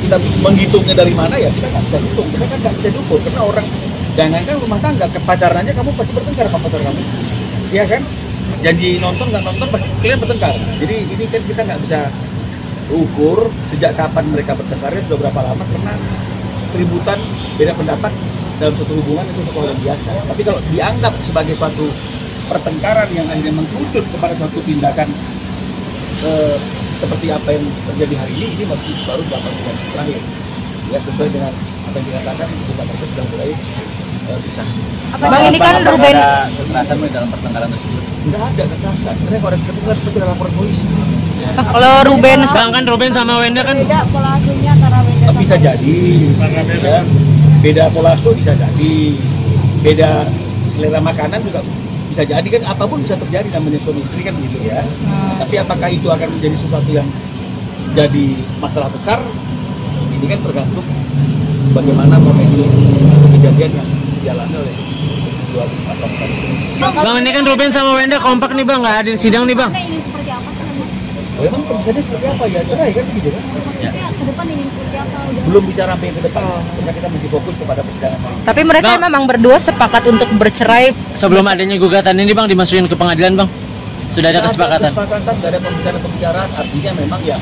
kita menghitungnya dari mana ya kita nggak bisa hitung, kita kan nggak bisa diukur karena orang jangankan rumah tangga, ke pacaran aja kamu pasti bertengkar sama pacar kamu, iya kan? Janji nonton nggak nonton pasti kalian bertengkar. Jadi ini kan kita nggak bisa ukur sejak kapan mereka bertengkarnya, sudah berapa lama, karena keributan beda pendapat dalam suatu hubungan itu suatu hal yang biasa. Tapi kalau dianggap sebagai suatu pertengkaran yang akhirnya mengkerucut kepada suatu tindakan seperti apa yang terjadi hari ini masih baru 8 bulan terakhir. Ya sesuai dengan apa yang dikatakan, kita mereka sudah mulai bisa. Bang, ini kan Ruben kekerasan dalam pertengkaran tersebut. Nggak ada kekerasan, karena kalau ada kekerasan pasti ada laporan polisi. kalau Ruben Sedangkan Ruben sama Wenda kan Beda pola asuhnya antara Wenda sama Bisa jadi, ya, beda pola asuh bisa jadi, beda selera makanan juga bisa jadi, kan apapun bisa terjadi namanya suami istri kan gitu ya. Tapi apakah itu akan menjadi sesuatu yang jadi masalah besar? Ini kan tergantung bagaimana momentum kejadian yang dialami oleh dua pasangan. Bang, ini kan Ruben sama Wenda kompak nih Bang, nggak hadir sidang nih Bang. ingin seperti apa sih? Oh, emang pemisahannya seperti apa ya? Cerai kan begitu kan? Maksudnya ke depan ingin seperti apa? Udah Belum bicara sampai ke depan, karena kita masih fokus kepada persidangan. tapi mereka Bang. memang berdua sepakat untuk bercerai. Sebelum adanya gugatan ini Bang dimasukin ke pengadilan Bang, sudah ada kesepakatan. Nggak ada pembicaraan, artinya memang ya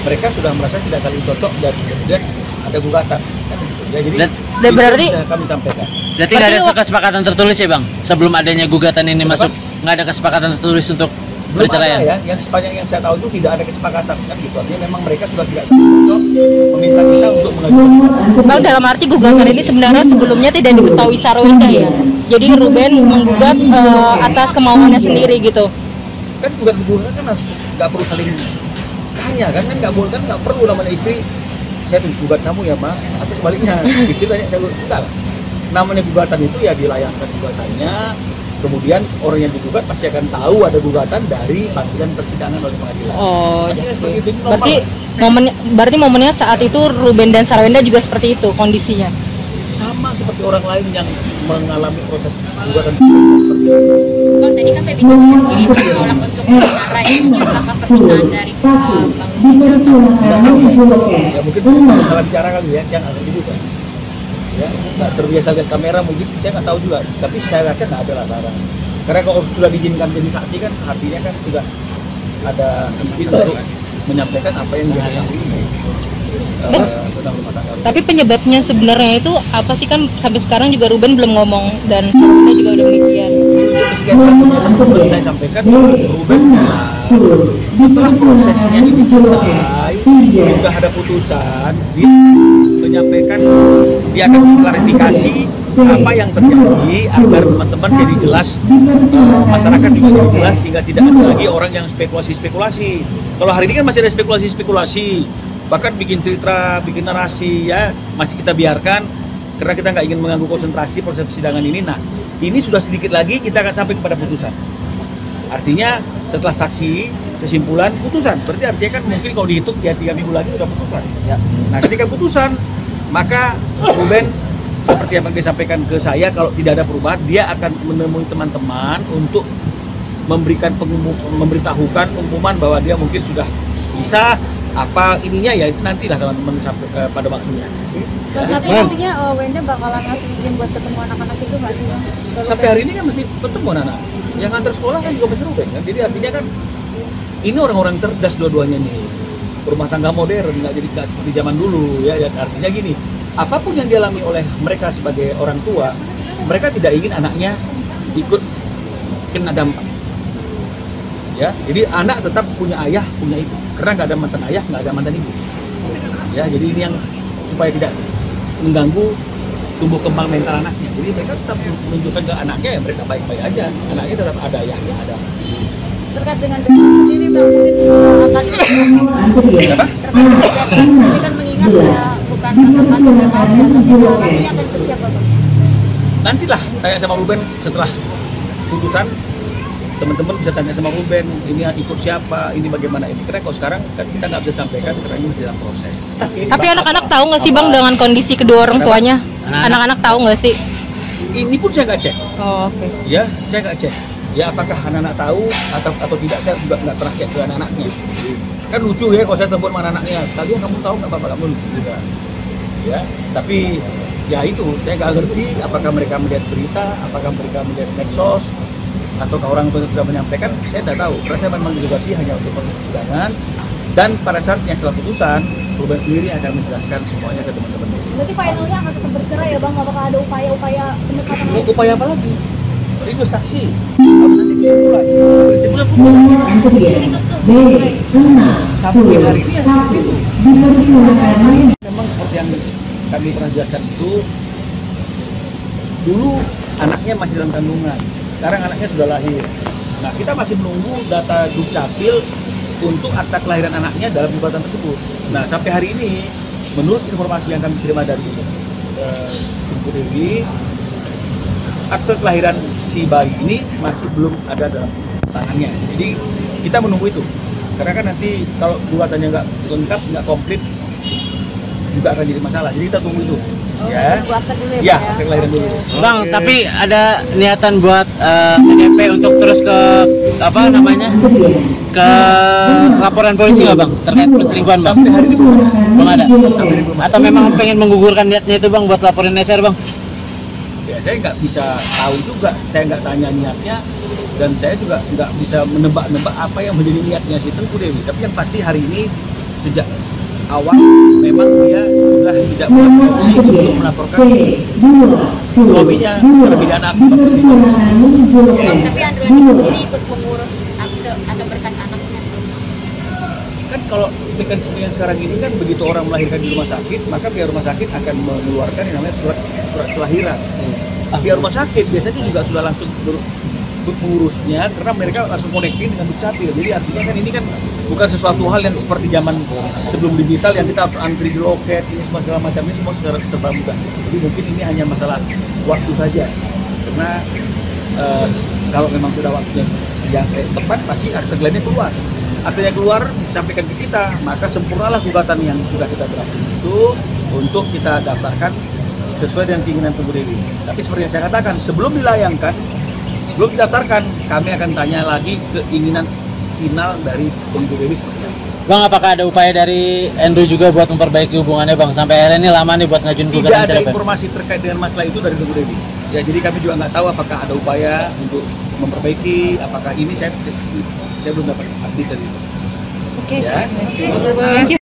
mereka sudah merasa tidak saling cocok dan kemudian ada gugatan. Kan begitu. Ya, jadi Dan itu berarti- yang kami sampaikan. Berarti nggak Berarti ada kesepakatan tertulis ya Bang? Sebelum adanya gugatan ini masuk, nggak ada kesepakatan tertulis untuk Belum ada perceraian? ya, yang sepanjang yang saya tahu itu tidak ada kesepakatan kan gitu. Artinya memang mereka sudah tidak cocok, meminta kita untuk mengajukan. Bang, dalam arti gugatan ini sebenarnya sebelumnya tidak diketahui secara utuh ya. Jadi Ruben menggugat atas kemauannya sendiri gitu. Kan gugat hubungan kan harus nggak perlu saling tanya kan nggak boleh, kan nggak perlu namanya istri saya tuh gugat kamu ya Ma, atau sebaliknya istri tanya saya enggak lah. Namanya gugatan itu ya dilayangkan gugatannya, kemudian orang yang digugat pasti akan tahu ada gugatan dari panggilan persidangan oleh pengadilan. Oh, Pasti kan gitu. seperti itu, ini normal. Berarti momennya saat itu Ruben dan Sarawenda juga seperti itu kondisinya. Sama seperti orang lain yang mengalami proses gugatan seperti itu. Bang, tadi kan PBB sendiri menolak untuk bercerai. Apakah permintaan dari Bang Ya mungkin salah bicara kali ya, yang ada gitu kan. Ya, nggak terbiasa lihat kamera mungkin, saya nggak tahu juga. Tapi saya rasa nggak ada larangan. Karena kalau sudah diizinkan jadi saksi kan, artinya kan sudah ada izin untuk menyampaikan apa yang dia ketahui tentang rumah tangga. Tapi penyebabnya sebenarnya itu apa sih, kan sampai sekarang juga Ruben belum ngomong dan Sarawenda juga udah demikian. Untuk kesekian kalinya yang saya sampaikan, Ruben setelah prosesnya ini selesai, sudah ada putusan, dia menyampaikan, dia akan klarifikasi apa yang terjadi agar teman-teman jadi jelas, masyarakat juga jadi jelas, sehingga tidak ada lagi orang yang spekulasi-spekulasi. Kalau hari ini kan masih ada spekulasi-spekulasi, bahkan bikin cerita, bikin narasi ya masih kita biarkan karena kita nggak ingin mengganggu konsentrasi proses persidangan ini. Nah, ini sudah sedikit lagi kita akan sampai kepada putusan. Artinya setelah saksi kesimpulan putusan, berarti artinya kan mungkin kalau dihitung ya 3 minggu lagi sudah putusan. Ya. Nah, ketika putusan maka Ruben seperti yang disampaikan ke saya, kalau tidak ada perubahan dia akan menemui teman-teman untuk memberitahukan pengumuman bahwa dia mungkin sudah bisa apa ininya ya, itu nantilah teman-teman sampai pada waktunya. Tapi nantinya Wenda bakalan ngasih izin buat ketemu anak-anak itu nggak sih Bang? Sampai hari ini kan masih ketemu anak-anak. Yang antar sekolah kan juga masih Ruben kan. Jadi artinya kan ini orang-orang cerdas dua-duanya nih. Rumah tangga modern, nggak jadi nggak seperti zaman dulu ya. Artinya gini, apapun yang dialami oleh mereka sebagai orang tua, mereka tidak ingin anaknya ikut kena dampak. Ya, jadi anak tetap punya ayah, punya ibu. Karena nggak ada mantan ayah, nggak ada mantan ibu. Ya, jadi ini yang supaya tidak mengganggu tumbuh kembang mental anaknya. Jadi mereka tetap menunjukkan ke anaknya ya mereka baik-baik aja. Anaknya tetap ada ayahnya, ada. Terkait dengan sendiri Bang, mungkin akan Kenapa? ini kan mengingat ya bukan anak bebas ya, tapi nantinya akan ikut siapa Bang? Nantilah tanya sama Ruben setelah putusan. Teman-teman bisa tanya sama Ruben, ini ikut siapa, ini bagaimana ini. Karena kalau sekarang kan kita nggak bisa sampaikan karena ini dalam proses. Tapi anak-anak tahu nggak sih Bang dengan kondisi kedua orang tuanya? Anak-anak tahu nggak sih? Ini pun saya nggak cek. Oh, oke. Ya, saya nggak cek. Ya apakah anak-anak tahu atau tidak, saya juga nggak pernah cek ke anak-anaknya. Kan lucu ya kalau saya telepon sama anaknya, kalian kamu tahu nggak bapak kamu lucu juga, ya. Tapi ya itu saya nggak ngerti apakah mereka melihat berita, apakah mereka melihat medsos, atau orang tua sudah menyampaikan, saya tidak tahu. Karena saya memang diedukasi hanya untuk proses persidangan, dan pada saatnya setelah putusan, Ruben sendiri akan menjelaskan semuanya ke teman-teman. Berarti finalnya akan tetap bercerai ya Bang? Apakah ada upaya-upaya pendekatan Mau lain? upaya apa lagi? Itu saksi. Harus nanti kesimpulan. Kesimpulan putusan. Sampai hari ini yang seperti itu. Memang seperti yang kami pernah jelaskan itu, dulu anaknya masih dalam kandungan, sekarang anaknya sudah lahir. Nah, kita masih menunggu data Dukcapil untuk akta kelahiran anaknya dalam gugatan tersebut. Nah, sampai hari ini, menurut informasi yang kami terima dari Ibu Dewi, akte kelahiran si bayi ini masih belum ada dalam tangannya. Jadi kita menunggu itu. Karena kan nanti kalau gugatannya nggak lengkap, nggak komplit, juga akan jadi masalah. Jadi kita tunggu itu. Ya. Tunggu akte dulu ya, Ya, Pak, akte kelahiran dulu. Bang, tapi ada niatan buat PDP untuk terus ke apa namanya? Ke laporan polisi nggak bang terkait perselingkuhan bang? Sampai hari ini Belum ada. Sampai hari ini belum ada. Atau memang pengen menggugurkan niatnya itu bang buat laporin Neser bang? Ya, saya nggak bisa tahu juga. Saya nggak tanya niatnya, dan saya juga nggak bisa menebak-nebak apa yang menjadi niatnya si Tengku Dewi. Tapi yang pasti hari ini sejak awal memang dia sudah tidak punya opsi untuk melaporkan suaminya terlebih anak. Bang, tapi Androani sendiri ikut mengurus akte berkas anaknya. Kan kalau mekanisme yang sekarang ini kan begitu orang melahirkan di rumah sakit, maka pihak rumah sakit akan mengeluarkan yang namanya surat kelahiran. Pihak rumah sakit biasanya juga sudah langsung mengurusnya karena mereka langsung connecting dengan Dukcapil. Jadi artinya kan ini kan bukan sesuatu hal yang seperti zaman sebelum digital yang kita harus antri di loket, ini semua segala macam, ini semua secara serba mudah. Jadi mungkin ini hanya masalah waktu saja. Karena kalau memang sudah waktunya yang tepat, pasti akte kelahirannya keluar. Aktenya keluar, disampaikan ke kita, maka sempurnalah gugatan yang sudah kita drafting itu untuk kita daftarkan sesuai dengan keinginan Tengku Dewi. Tapi seperti yang saya katakan, sebelum dilayangkan, sebelum didaftarkan, kami akan tanya lagi keinginan final dari Tengku Dewi seperti apa. Bang, apakah ada upaya dari Andrew juga buat memperbaiki hubungannya bang? Sampai akhirnya ini lama nih buat ngajuin Tidak gugatan ada cerai. informasi terkait dengan masalah itu dari Tengku Dewi. Ya, jadi kami juga nggak tahu apakah ada upaya untuk memperbaiki, apakah ini saya belum dapat update dari itu. Oke. Ya. Thank you.